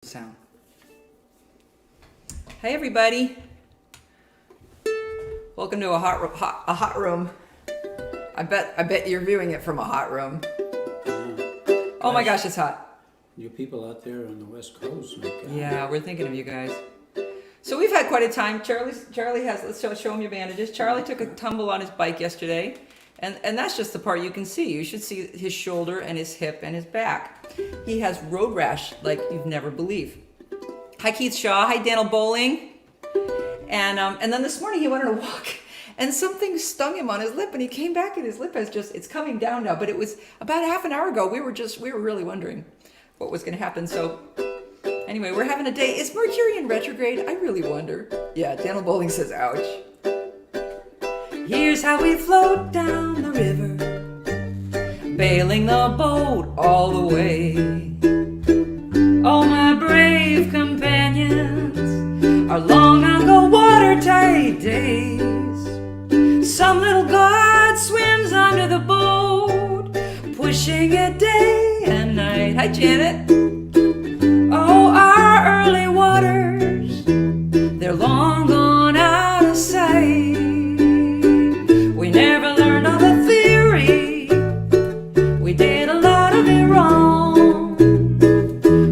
Sound. Hey everybody, welcome to a hot room. I bet you're viewing it from a hot room. Oh my gosh, it's hot. You people out there on the West Coast. Yeah, we're thinking of you guys. So we've had quite a time. Charlie has. Let's show him your bandages. Charlie took a tumble on his bike yesterday, and that's just the part you can see. You should see his shoulder and his hip and his back. He has road rash like you'd never believe. Hi Keith Shaw. Hi Daniel Bowling. And then this morning he went on a walk and something stung him on his lip, and he came back and his lip it's coming down now, but it was about half an hour ago. We were really wondering what was going to happen. So anyway, we're having a day. Is Mercury in retrograde? I really wonder. Yeah, Daniel Bowling says ouch. Here's how we float down the river, bailing the boat all the way. Oh, my brave companions, our long ago watertight days. Some little god swims under the boat, pushing it day and night. Hi, Janet. Oh, our early waters, they're long gone out of sight. We never learned all the theory, we did a lot of it wrong.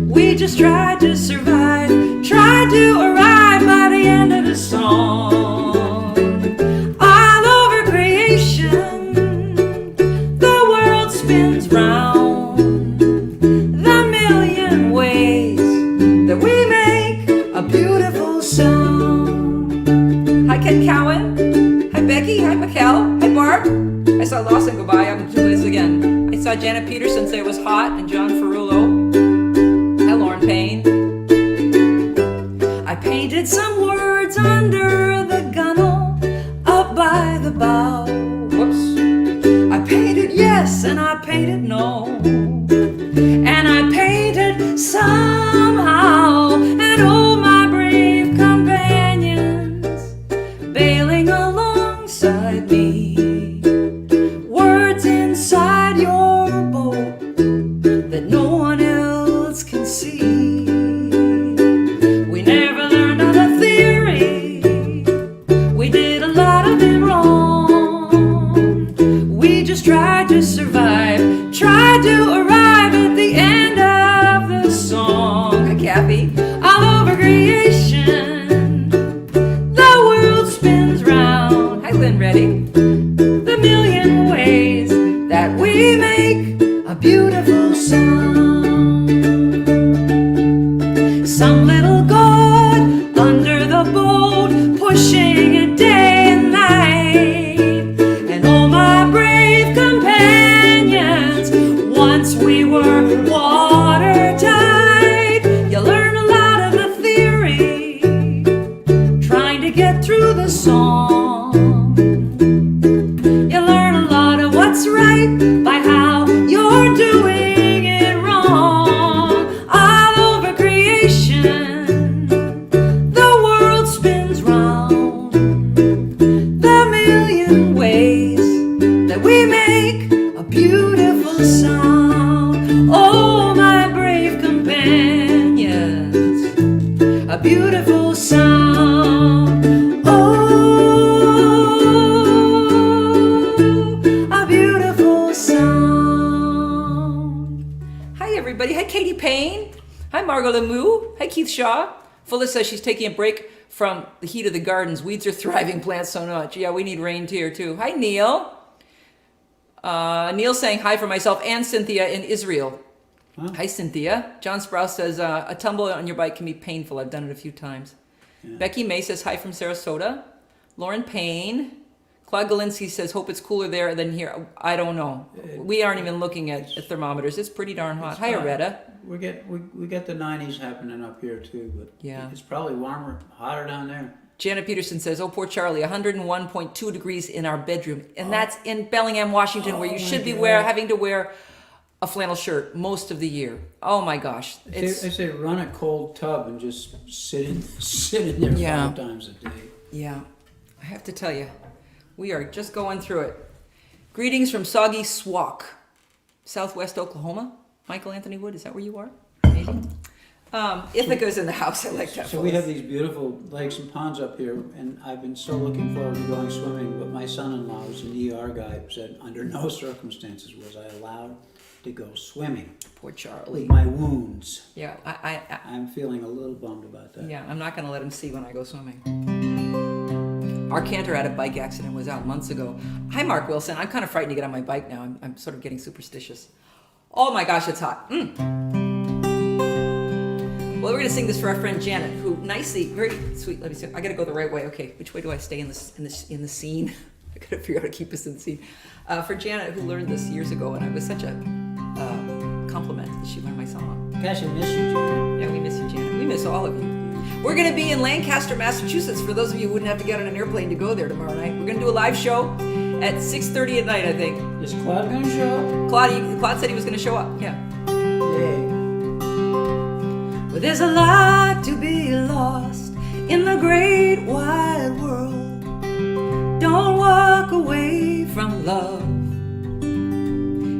We just tried to survive, tried to arrive by the end of the song. All over creation, the world spins round. The million ways that we make a beautiful sound. Hi Ken Cowan. Hi Becky. Hi Mikkel. Hi Barb. I saw Lawson go by. I'm doing this again. I saw Janet Peterson say it was hot, and John Ferrulo. Hi Lauren Payne. I painted some words under the gunnel up by the bow. Whoops. I painted yes and I painted no, and I painted somehow. And oh, my brave companions, bailing alongside me, words inside your boat that no one else can see. We never learned all the theory, we did a lot of it wrong. We just tried to survive, tried to arrive at the end of the song. Hi Kathy. All over creation, the world spins round. Hi Lynn Reddy. The million ways that we make a beautiful sound. Some little god under the boat, pushing it day and night. And oh, my brave companions, once we were watertight. You learn a lot of the theory, trying to get through the song. You learn a lot of what's right by how you're doing it wrong. All over creation, the world spins round. The million ways that we make a beautiful sound. Oh, my brave companions, a beautiful sound. Oh, a beautiful sound. Hi, everybody. Hi, Katie Payne. Hi, Margot Lemieux. Hi, Keith Shaw. Phyllis says she's taking a break from the heat of the gardens. Weeds are thriving, plants so much. Yeah, we need rain here, too. Hi, Neil. Neil saying hi for myself and Cynthia in Israel. Huh? Hi, Cynthia. John Sprouse says a tumble on your bike can be painful. I've done it a few times. Yeah. Becky May says hi from Sarasota. Lauren Payne. Claude Galinsky says hope it's cooler there than here. I don't know. We aren't even looking at thermometers. It's pretty darn hot. Hi, Aretta. We get the 90s happening up here too, but Yeah. it's probably warmer, hotter down there. Janet Peterson says, oh, poor Charlie, 101.2 degrees in our bedroom. And that's in Bellingham, Washington, where you should be having to wear a flannel shirt most of the year. Oh my gosh. I say run a cold tub and just sit in there 5 times a day. Yeah, I have to tell you, we are just going through it. Greetings from Soggy Swak, Southwest Oklahoma. Michael Anthony Wood, is that where you are? Maybe. Ithaca's in the house. I like that. So we have these beautiful lakes and ponds up here, and I've been so looking forward to going swimming, but my son-in-law, who's an ER guy, said under no circumstances was I allowed to go swimming. Poor Charlie. With my wounds. Yeah, I'm feeling a little bummed about that. Yeah, I'm not going to let him see when I go swimming. Our cantor had a bike accident, was out months ago. Hi, Mark Wilson. I'm kind of frightened to get on my bike now. I'm sort of getting superstitious. Oh my gosh, it's hot. Well, we're going to sing this for our friend Janet, who nicely, very sweet. Let me see. I got to go the right way. Okay, which way do I stay in the scene? I got to figure out how to keep us in the scene. For Janet, who learned this years ago, and it was such a compliment that she learned my song. Gosh, I miss you, Janet. Yeah, we miss you, Janet. We miss all of you. We're going to be in Lancaster, Massachusetts. For those of you who wouldn't have to get on an airplane to go there tomorrow night, we're going to do a live show at 6:30 at night, I think. Is Claude going to show up? Claude said he was going to show up. Yeah. Yay. Well, there's a lot to be lost in the great wide world. Don't walk away from love.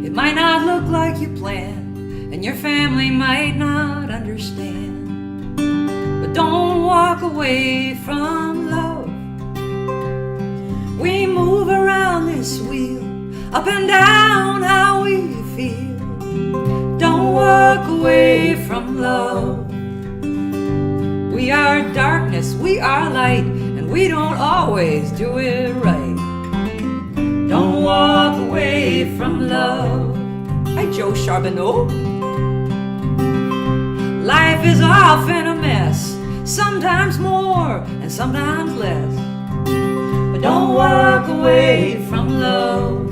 It might not look like you planned, and your family might not understand. But don't walk away from love. We move around this wheel, up and down how we feel. Don't walk away from love. We are darkness, we are light, and we don't always do it right. Don't walk away from love. Hi, Joe Charbonneau. Life is often a mess, sometimes more and sometimes less. But don't walk away from love.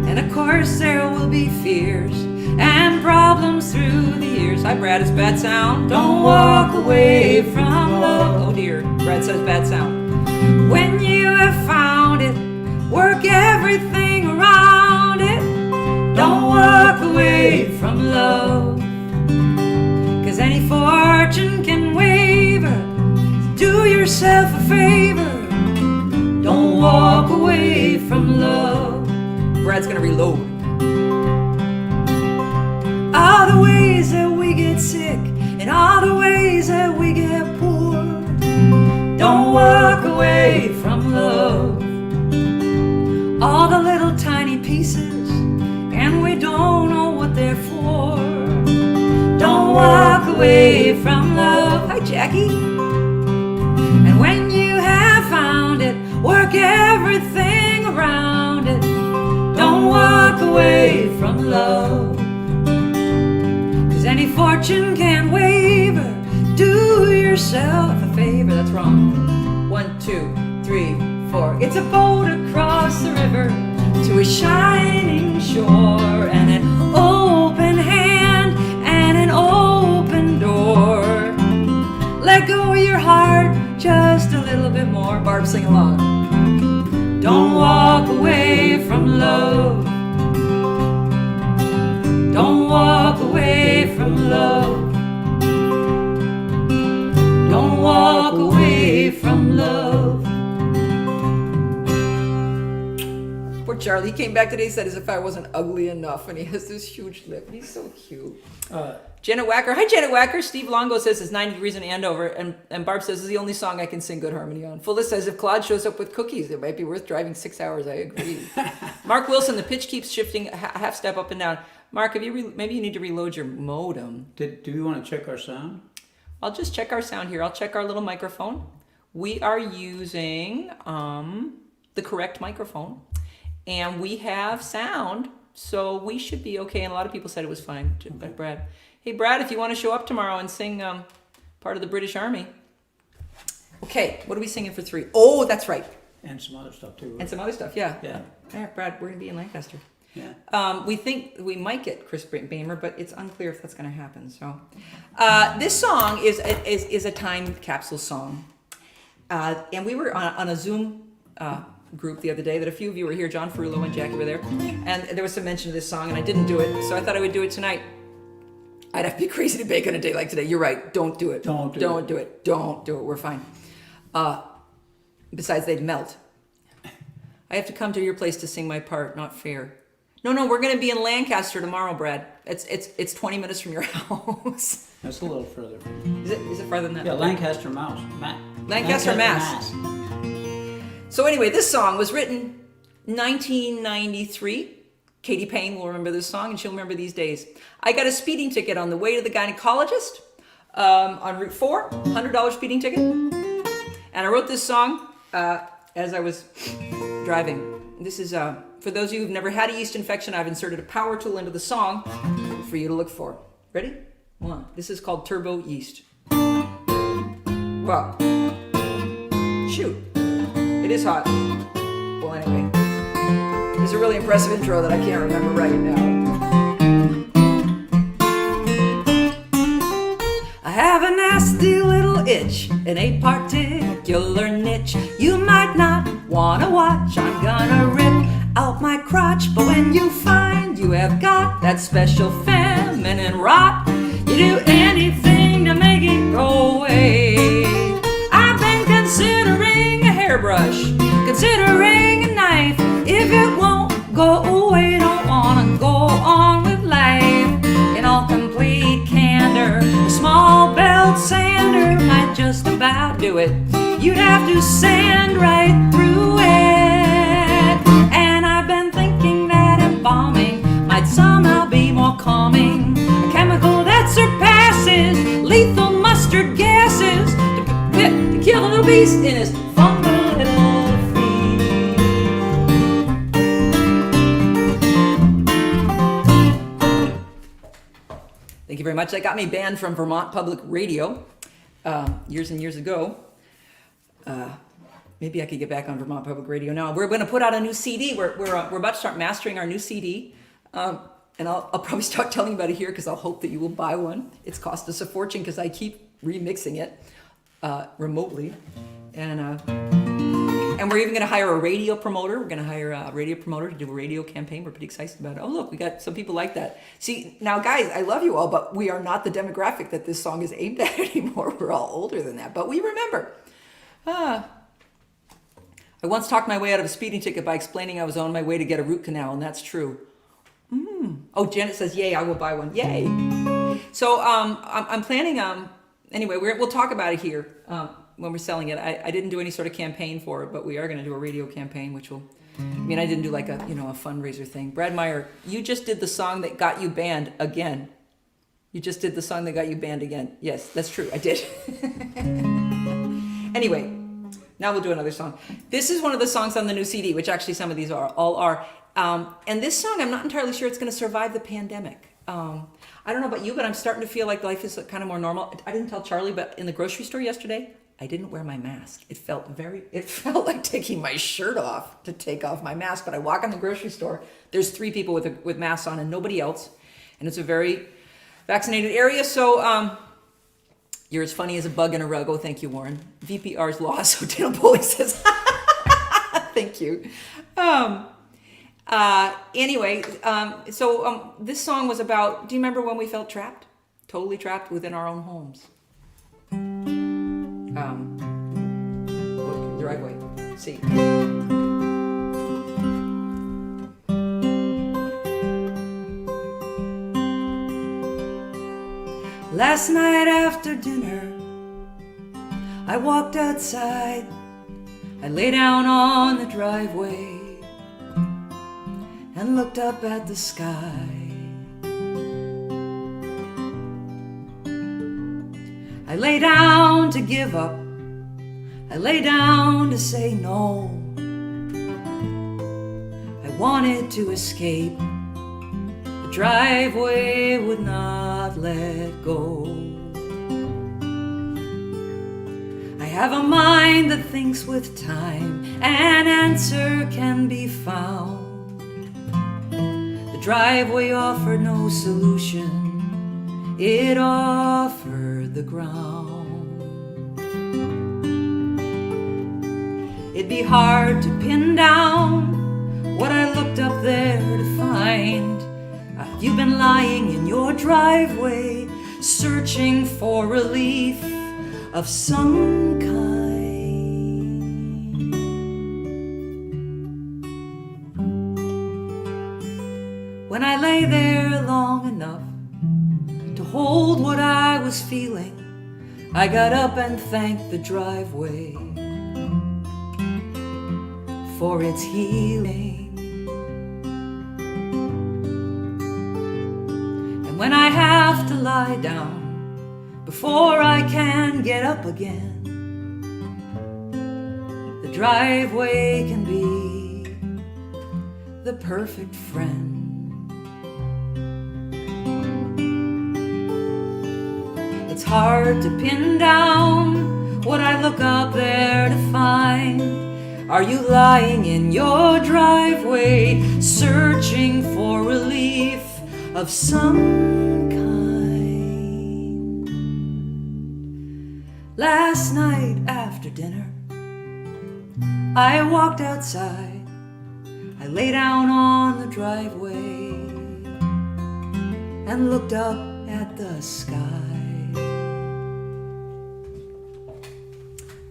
And of course there will be fears and problems through the years. Hi, Brad, it's bad sound. Don't walk away from love. Oh dear, Brad says bad sound. When you have found it, work everything around it. Don't walk away from love. 'Cause any fortune can waver. Do yourself a favor. Don't walk away from love. Brad's gonna reload. All the ways that we get sick, and all the ways that we get poor. Don't walk away from love. All the little tiny pieces, and we don't know what they're for. Don't walk away from love. Hi, Jackie. And when you have found it, work everything around it. Don't walk away from love. 'Cause any fortune can waver. Do yourself a favor. That's wrong. 1, 2, 3, 4. It's a boat across the river to a shining shore, and an open hand and an open door. Let go of your heart just a little bit more. Barb, sing along. Don't walk away from love. Don't walk away from love. Don't walk away from love. Poor Charlie, he came back today and said as if I wasn't ugly enough, and he has this huge lip, and he's so cute. Janet Wacker. Hi, Janet Wacker. Steve Longo says it's 90 degrees in Andover, and Barb says it's the only song I can sing good harmony on. Fuller says if Claude shows up with cookies, it might be worth driving 6 hours. I agree. Mark Wilson, the pitch keeps shifting a half step up and down. Mark, have you maybe you need to reload your modem. Do you want to check our sound? I'll just check our sound here. I'll check our little microphone. We are using the correct microphone, and we have sound, so we should be okay. And a lot of people said it was fine. But Brad. Hey, Brad, if you want to show up tomorrow and sing part of the British Army. Okay, what are we singing for 3? Oh, that's right. And some other stuff, too. And some other stuff, yeah. Yeah. Brad, we're going to be in Lancaster. Yeah. We think we might get Chris Bamer, but it's unclear if that's going to happen. So, this song is a time capsule song. And we were on a Zoom group the other day that a few of you were here. John Ferrulo and Jackie were there. And there was some mention of this song, and I didn't do it. So I thought I would do it tonight. I'd have to be crazy to bake on a day like today. You're right. Don't do it. Don't do it. We're fine. Besides, they'd melt. I have to come to your place to sing my part. Not fair. No, we're going to be in Lancaster tomorrow, Brad. It's 20 minutes from your house. That's a little further. Is it farther than that? Yeah, Lancaster, Lancaster, Mass. So anyway, this song was written 1993. Katie Payne will remember this song, and she'll remember these days. I got a speeding ticket on the way to the gynecologist on Route 4, $100 speeding ticket. And I wrote this song as I was driving. This is, for those of you who've never had a yeast infection, I've inserted a power tool into the song for you to look for. Ready? One. This is called Turbo Yeast. Well, shoot. It is hot. Well, anyway. There's a really impressive intro that I can't remember right now. I have a nasty little itch in a particular niche you might not wanna watch. I'm gonna rip out my crotch, but when you find you have got that special feminine rot, you do anything to make it go away. I've been considering a hairbrush, considering a knife. If it won't go away, don't wanna go on with life. In all complete candor, a small belt sander might just about do it. You'd have to sand right through it. And I've been thinking that embalming might somehow be more calming. A chemical that surpasses lethal mustard gases to kill the little beast in his funky little feet. Thank you very much. That got me banned from Vermont Public Radio years and years ago. Maybe I could get back on Vermont Public Radio now. We're going to put out a new CD. We're about to start mastering our new CD. And I'll probably start telling you about it here because I'll hope that you will buy one. It's cost us a fortune because I keep remixing it remotely. And we're even going to hire a radio promoter. We're going to hire a radio promoter to do a radio campaign. We're pretty excited about it. Oh, look, we got some people like that. See, now, guys, I love you all, but we are not the demographic that this song is aimed at anymore. We're all older than that, but we remember. I once talked my way out of a speeding ticket by explaining I was on my way to get a root canal, and that's true. Oh, Janet says, yay, I will buy one. Yay. So I'm planning, anyway, we'll talk about it here when we're selling it. I didn't do any sort of campaign for it, but we are going to do a radio campaign, which will, I didn't do like a fundraiser thing. Brad Meyer, you just did the song that got you banned again. You just did the song that got you banned again. Yes, that's true. I did. Anyway, now we'll do another song. This is one of the songs on the new CD, which actually some of these all are. And this song, I'm not entirely sure it's going to survive the pandemic. I don't know about you, but I'm starting to feel like life is kind of more normal. I didn't tell Charlie, but in the grocery store yesterday, I didn't wear my mask. It felt like taking my shirt off to take off my mask. But I walk in the grocery store, there's 3 people with masks on and nobody else. And it's a very vaccinated area. So you're as funny as a bug in a rug. Oh, thank you, Warren. VPR's lost, so Dana Boley says. Thank you. Anyway, so this song was about, do you remember when we felt trapped? Totally trapped within our own homes. Look, driveway. See. Last night after dinner, I walked outside. I lay down on the driveway and looked up at the sky. I lay down to give up. I lay down to say no. I wanted to escape. The driveway would not let go. I have a mind that thinks with time. An answer can be found. The driveway offered no solution. It offered the ground. It'd be hard to pin down what I looked up there to find. You've been lying in your driveway, searching for relief of some kind. long enough to hold what I was feeling, I got up and thanked the driveway for its healing. And when I have to lie down before I can get up again, the driveway can be the perfect friend. It's hard to pin down what I look up there to find. Are you lying in your driveway, searching for relief of some kind? Last night after dinner, I walked outside. I lay down on the driveway and looked up at the sky.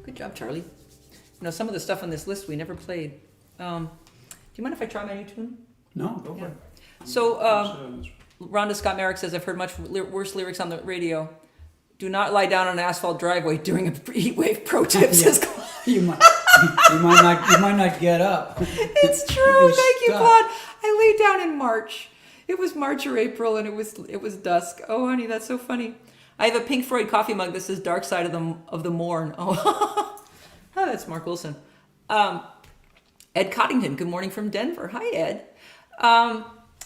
Good job, Charlie. You know, some of the stuff on this list we never played. Do you mind if I try my new tune? No, go for it. So, Rhonda Scott Merrick says, I've heard much worse lyrics on the radio. Do not lie down on an asphalt driveway during a heat wave. Pro tip, says you might not get up. It's true. Thank you, Claude. I laid down in March. It was March or April, and it was dusk. Oh, honey, that's so funny. I have a Pink Floyd coffee mug that says "Dark Side of the Morn." Oh, oh, that's Mark Wilson. Ed Coddington. Good morning from Denver. Hi, Ed.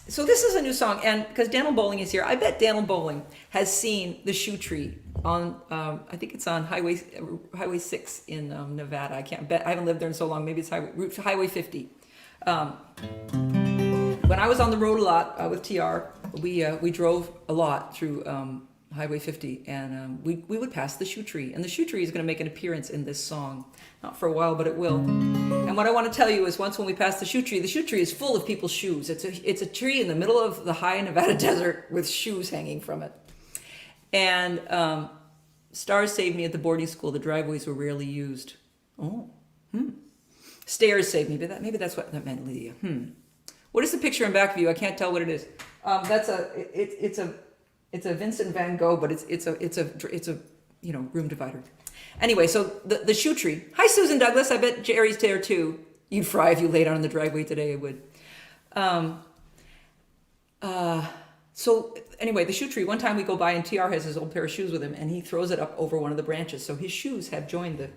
So this is a new song, and because Daniel Bowling is here, I bet Daniel Bowling has seen the Shoe Tree on. I think it's on Highway 6 in Nevada. I can't bet. I haven't lived there in so long. Maybe it's Highway 50. When I was on the road a lot with TR, we drove a lot through Highway 50, and we would pass the Shoe Tree, and the Shoe Tree is going to make an appearance in this song. Not for a while, but it will. And what I want to tell you is, once when we passed the Shoe Tree is full of people's shoes. It's a tree in the middle of the high Nevada desert with shoes hanging from it. And stars saved me at the boarding school. The driveways were rarely used. Oh, Stairs saved me, but maybe that's what that meant, Lydia. What is the picture in back of you? I can't tell what it is. It's a Vincent van Gogh, but it's a room divider. Anyway, so the Shoe Tree. Hi, Susan Douglas. I bet Jerry's there too. You'd fry if you laid down on the driveway today. I would. So anyway, the Shoe Tree. One time we go by and TR has his old pair of shoes with him, and he throws it up over one of the branches. So his shoes have joined the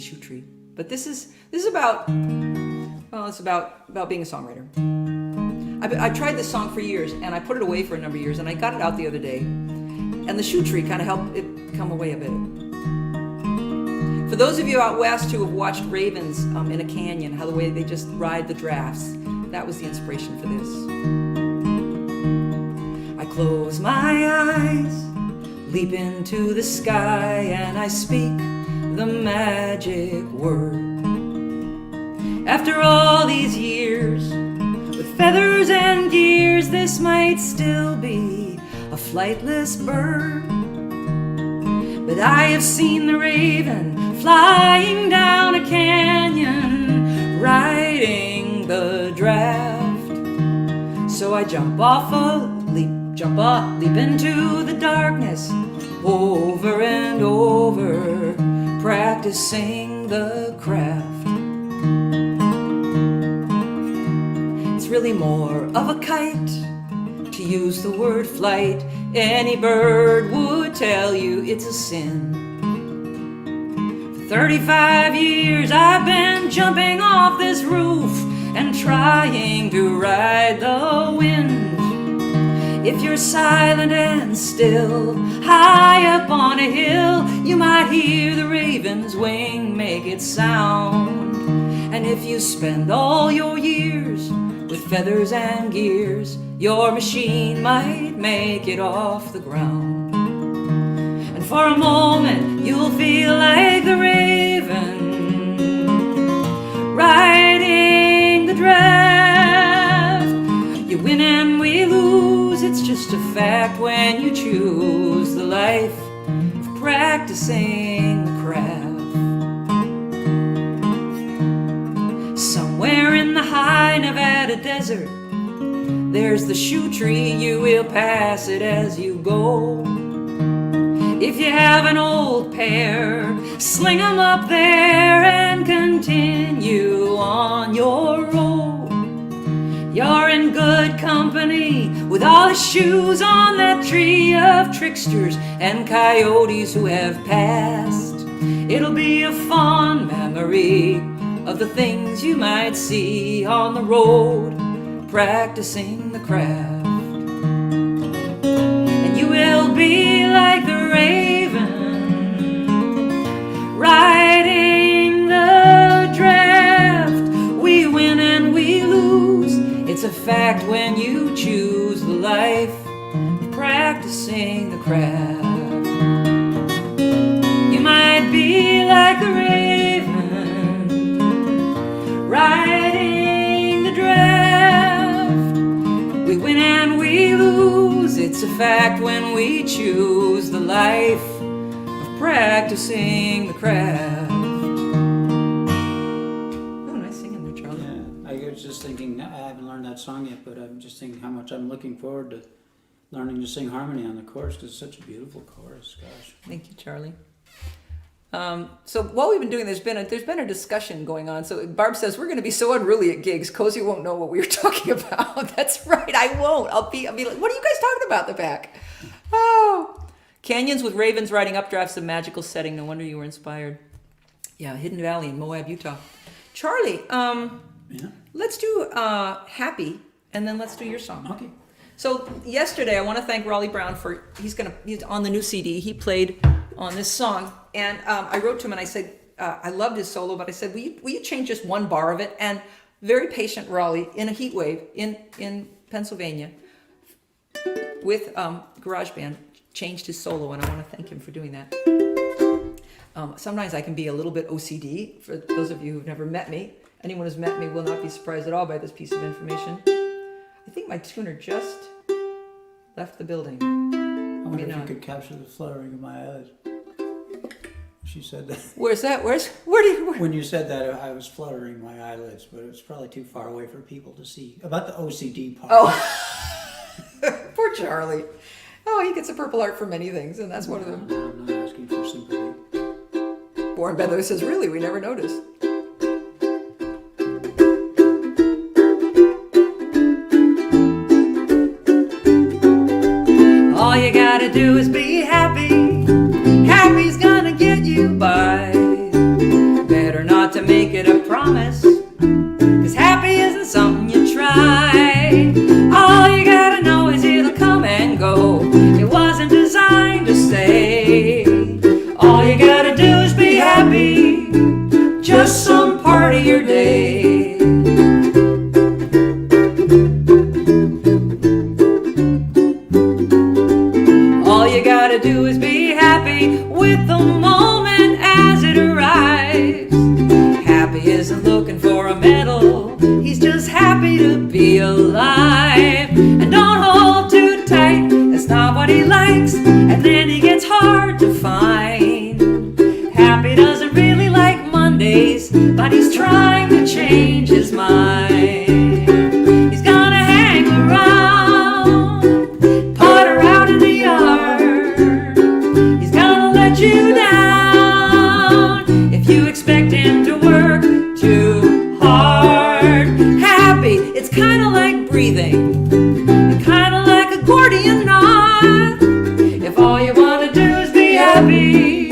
Shoe Tree. But this is about, well, it's about being a songwriter. I tried this song for years, and I put it away for a number of years, and I got it out the other day, and the Shoe Tree kind of helped it come away a bit. For those of you out west who have watched ravens in a canyon, how the way they just ride the drafts, that was the inspiration for this. I close my eyes, leap into the sky, and I speak the magic word. After all these years, with feathers and gears, this might still be a flightless bird. But I have seen the raven flying down a canyon, riding the draft. So I jump leap into the darkness, over and over, practicing the craft. It's really more of a kite, to use the word flight. Any bird would tell you it's a sin. For 35 years I've been jumping off this roof and trying to ride the wind. If you're silent and still, high up on a hill, you might hear the raven's wing make it sound. And if you spend all your years with feathers and gears, your machine might make it off the ground. And for a moment you'll feel like the raven, riding the draft. You win and we lose, it's just a fact when you choose the life of practicing the craft. Somewhere in the high Nevada desert, There's the shoe tree, you will pass it as you go. If you have an old pair, sling 'em up there and continue on your road. You're in good company with all the shoes on that tree of tricksters and coyotes who have passed. It'll be a fond memory of the things you might see on the road, practicing the craft. And you will be like the raven, riding the draft. We win and we lose, it's a fact when you choose the life of practicing the craft. You might be like the raven, riding the draft. We win and we lose, it's a fact when we choose the life of practicing the craft. Oh, nice singing there, Charlie. Yeah, I was just thinking, I haven't learned that song yet, but I'm just thinking how much I'm looking forward to learning to sing harmony on the chorus, because it's such a beautiful chorus, gosh. Thank you, Charlie. So while we've been doing, there's been a discussion going on. So Barb says we're going to be so unruly at gigs, Cozy won't know what we were talking about. That's right, I won't. I'll be like, what are you guys talking about in the back? Oh, canyons with ravens riding updrafts, a magical setting. No wonder you were inspired. Yeah, Hidden Valley in Moab, Utah. Charlie, let's do Happy, and then let's do your song. Okay. So yesterday, I want to thank Raleigh Brown for he's on the new CD. He played on this song, and I wrote to him and I said I loved his solo, but I said will you change just one bar of it? And very patient Raleigh in a heat wave in Pennsylvania with GarageBand changed his solo, and I want to thank him for doing that. Sometimes I can be a little bit OCD. For those of you who've never met me, anyone who's met me will not be surprised at all by this piece of information. I think my tuner just left the building. I wonder if you could capture the fluttering of my eyelids. She said that. Where's that? Where When you said that, I was fluttering my eyelids, but it's probably too far away for people to see. About the OCD part. Oh, poor Charlie. Oh, he gets a Purple Heart for many things, and that's one of them. No, I'm not asking for sympathy. Warren Bedlow says, really, we never noticed. All you gotta do is be happy. Happy's gonna get you by. Better not to make it a promise, 'cause happy isn't something you try. All you gotta know is it'll come and go. It wasn't designed to stay. All you gotta do is be happy, just some part of your day. All you gotta do is be happy with the moment as it arrives. Happy isn't looking for a medal, he's just happy to be alive. And don't hold too tight, that's not what he likes, and then he gets hard to find. Happy doesn't really like Mondays, but he's trying to change his mind. He's gonna hang around, potter out in the yard. He's gonna let you down if you expect him to work too hard. Happy, it's kinda like breathing, and kinda like a Gordian knot. If all you wanna do is be happy,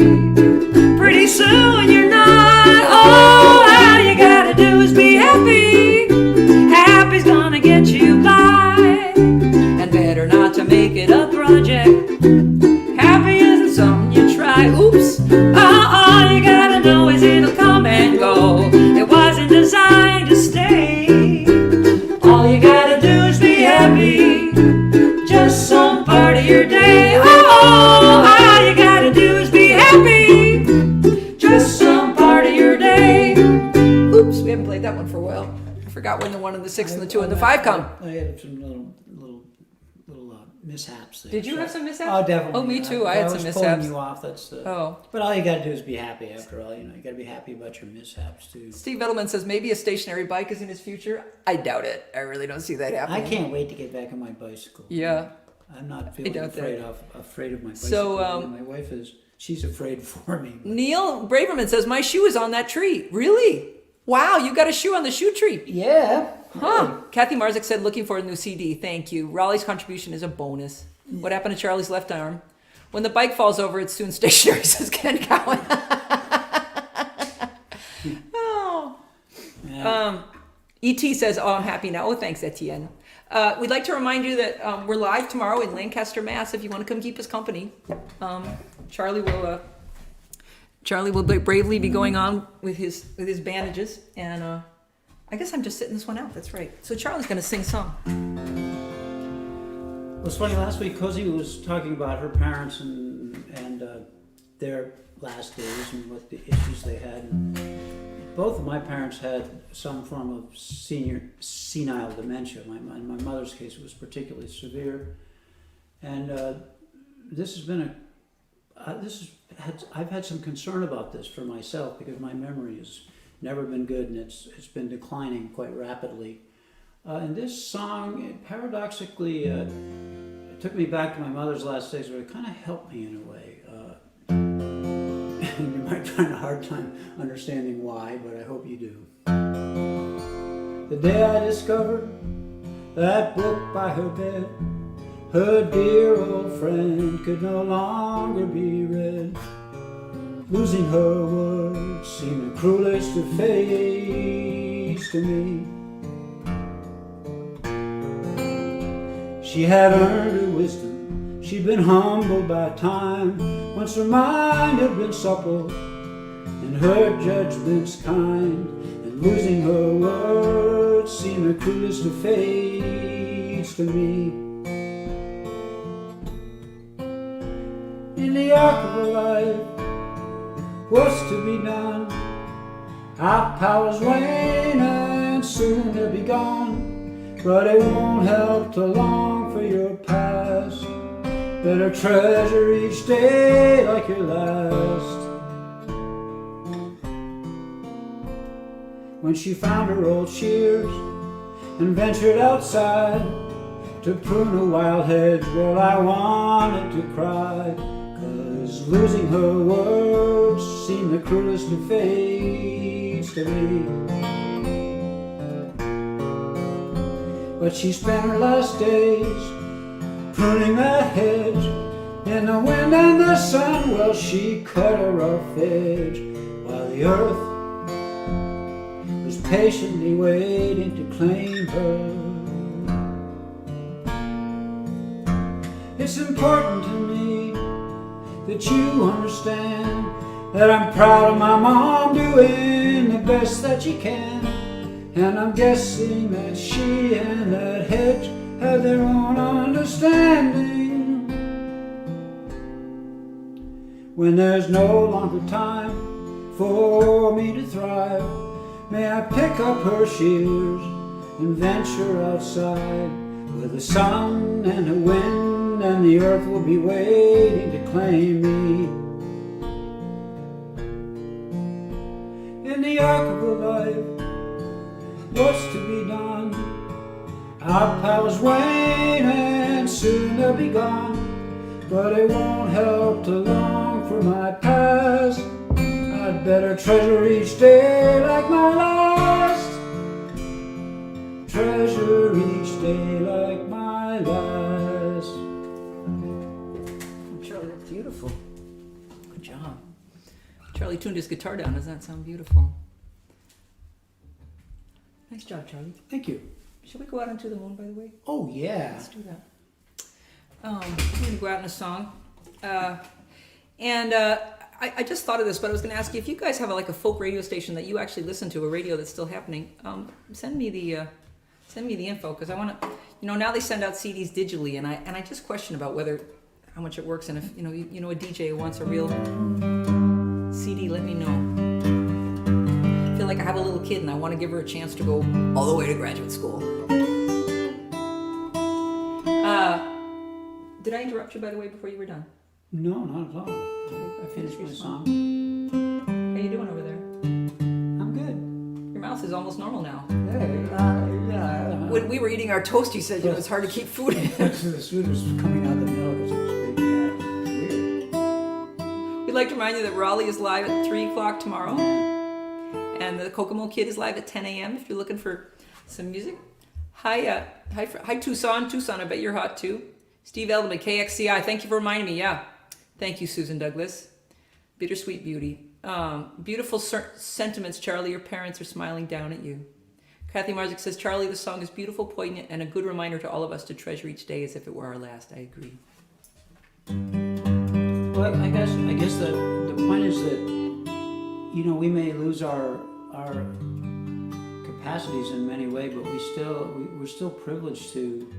pretty soon you're not. Oh, all you gotta do is be happy. Happy's gonna get you by, and better not to make it a project. Happy isn't something you try. Oops. All you gotta know is it'll come and go. It wasn't designed to stay. All you gotta do is be happy, just some part of your day. Oh, all you gotta do is be happy, just some part of your day. Oops, we haven't played that one for a while. I forgot when the 1 and the 6 and the 2 and the 5 come. I had some little mishaps there. Did you have some mishaps? Oh, definitely. Oh, me too. I had some was mishaps. pulling you off. That's the. Oh. But all you got to do is be happy. After all, you got to be happy about your mishaps too. Steve Edelman says maybe a stationary bike is in his future. I doubt it. I really don't see that happening. I can't wait to get back on my bicycle. Yeah. I'm not feeling afraid of my bicycle. So, my wife is. She's afraid for me. Neil Braverman says my shoe is on that tree. Really? Wow, you got a shoe on the shoe tree. Yeah. Huh. Kathy Marzik said, looking for a new CD. Thank you. Raleigh's contribution is a bonus. What happened to Charlie's left arm? When the bike falls over, it's soon stationary, says Ken Cowan. Oh. Yeah. E.T. says, oh, I'm happy now. Oh, thanks, Etienne. We'd like to remind you that we're live tomorrow in Lancaster, Mass. If you want to come keep us company. Charlie will bravely be going on with his bandages. And I guess I'm just sitting this one out. That's right. So Charlie's going to sing some. Well, it's funny. Last week, Cozy was talking about her parents and their last days and what the issues they had. And both of my parents had some form of senile dementia. In my mother's case, it was particularly severe. And this has been I've had some concern about this for myself because my memory has never been good and it's been declining quite rapidly. And this song, paradoxically, it took me back to my mother's last days, but it kind of helped me in a way. And you might find a hard time understanding why, but I hope you do. The day I discovered that book by her bed, her dear old friend could no longer be read. Losing her words seemed the cruelest of fates to me. She had earned her wisdom, she'd been humbled by time. Once her mind had been supple, and her judgments kind. And losing her words seemed the cruelest of fates to me. In the arc of her life, what's to be done? Our powers wane and soon they'll be gone. But it won't help to long for your past. Better treasure each day like your last. When she found her old shears and ventured outside to prune a wild hedge, well, I wanted to cry. 'Cause losing her words seemed the cruelest of fates to me. But she spent her last days pruning that hedge. In the wind and the sun, well, she cut a rough edge. While the earth was patiently waiting to claim her. It's important to me that you understand that I'm proud of my mom doing the best that she can. And I'm guessing that she and that hedge have their own understanding. When there's no longer time for me to thrive, may I pick up her shears and venture outside, where the sun and the wind and the earth will be waiting to claim me. In the arc of her life, what's to be done? Our powers wane and soon they'll be gone. But it won't help to long for my past. I'd better treasure each day like my last. Treasure each day like my last. Charlie, that's beautiful. Good job. Charlie tuned his guitar down. Does that sound beautiful? Nice job, Charlie. Thank you. Should we go out into the moon, by the way? Oh, yeah. Let's do that. I'm going to go out in a song. I just thought of this, but I was going to ask you, if you guys have a folk radio station that you actually listen to, a radio that's still happening, send me the info, because I want to, now they send out CDs digitally, and I just question about how much it works, and if, a DJ who wants a real CD, let me know. I feel like I have a little kid and I want to give her a chance to go all the way to graduate school. Did I interrupt you, by the way, before you were done? No, not at all. I finished my song. How you doing over there? I'm good. Your mouth is almost normal now. Yeah. When we were eating our toast, you said it's hard to keep food in. The food was coming out of the milk as it was big. Yeah, weird. We'd like to remind you that Raleigh is live at 3 o'clock tomorrow. And the Kokomo Kid is live at 10 a.m. if you're looking for some music. Hi Tucson. Tucson, I bet you're hot too. Steve Eldman, KXCI, thank you for reminding me. Yeah. Thank you, Susan Douglas. Bittersweet Beauty. Beautiful sentiments, Charlie. Your parents are smiling down at you. Kathy Marzik says, Charlie, the song is beautiful, poignant, and a good reminder to all of us to treasure each day as if it were our last. I agree. Well, I guess the point is that, you know, we may lose our capacities in many ways, but we're still privileged to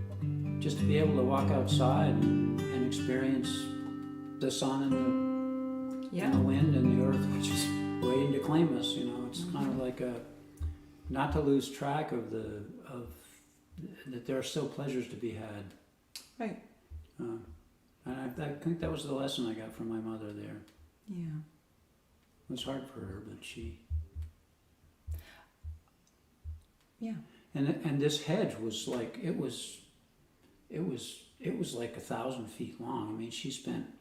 just to be able to walk outside and experience the sun and the wind and the earth, which is waiting to claim us. You know, it's kind of like not to lose track of that there are still pleasures to be had. Right. And I think that was the lesson I got from my mother there. Yeah. It was hard for her, but she. Yeah. And this hedge was like it was like 1,000 feet long. I mean, she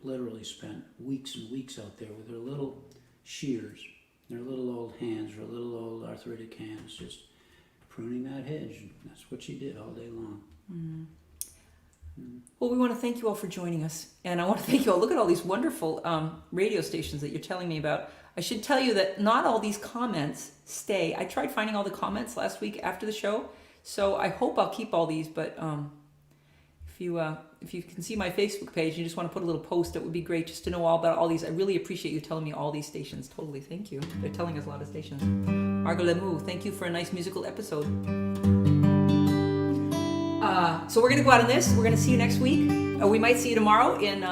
literally spent weeks and weeks out there with her little shears, their little old hands, her little old arthritic hands, just pruning that hedge. That's what she did all day long. Mm. Well, we want to thank you all for joining us. And I want to thank you all. Look at all these wonderful radio stations that you're telling me about. I should tell you that not all these comments stay. I tried finding all the comments last week after the show. So I hope I'll keep all these. But if you can see my Facebook page and you just want to put a little post, it would be great just to know all about all these. I really appreciate you telling me all these stations. Totally. Thank you. They're telling us a lot of stations. Margot Lemieux, thank you for a nice musical episode. So we're going to go out on this. We're going to see you next week. We might see you tomorrow in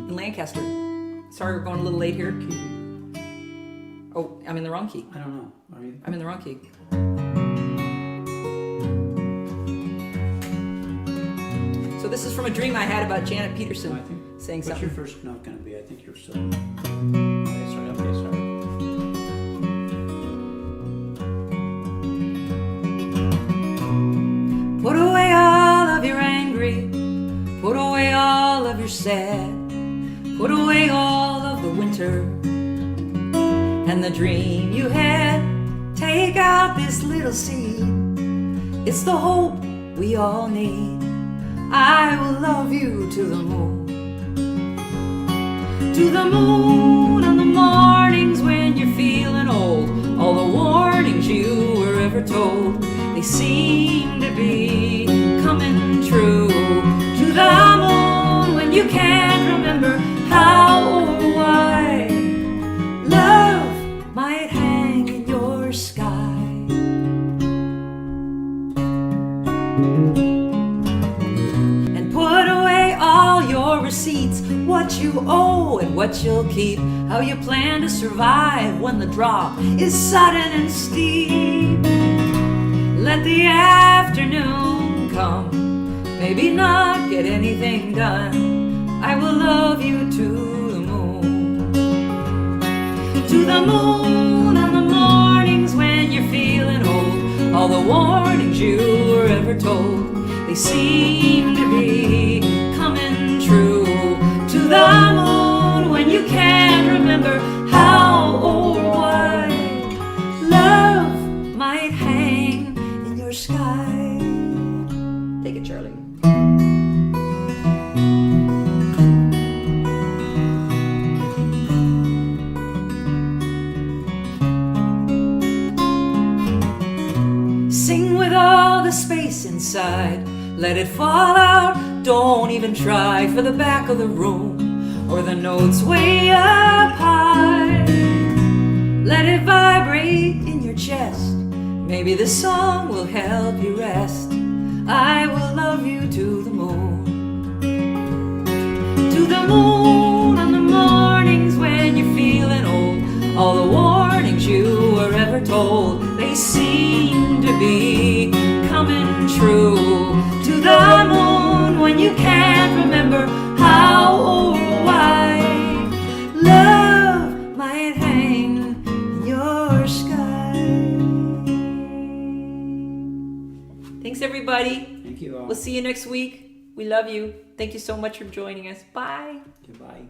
Lancaster. Sorry, we're going a little late here. Oh, I'm in the wrong key. I don't know. Are you? I'm in the wrong key. So this is from a dream I had about Janet Peterson saying what's something. What's your first note going to be? I think you're so... Okay, sorry. Put away all of your angry, put away all of your sad, put away all of the winter and the dream you had. Take out this little seed, it's the hope we all need. I will love you to the moon. To the moon on the mornings when you're feeling old. All the warnings you were ever told, they seem to be coming true. To the moon when you can't remember how or why. Love might hang in your sky. And put away all your receipts, what you owe and what you'll keep, how you plan to survive when the drop is sudden and steep. Let the afternoon come, maybe not get anything done. I will love you to the moon. To the moon on the mornings when you're feeling old. All the warnings you were ever told, they seem to be coming true. To the moon when you can't remember how or why. Love might hang in your sky. Take it, Charlie. Sing with all the space inside. Let it fall out. Don't even try for the back of the room or the notes way up high. Let it vibrate in your chest. Maybe this song will help you rest. I will love you to the moon. To the moon on the mornings when you're feeling old. All the warnings you were ever told, they seem to be coming true. To the moon when you can't remember how or why. Love might hang in your sky. Thanks, everybody. Thank you all. We'll see you next week. We love you. Thank you so much for joining us. Bye. Goodbye.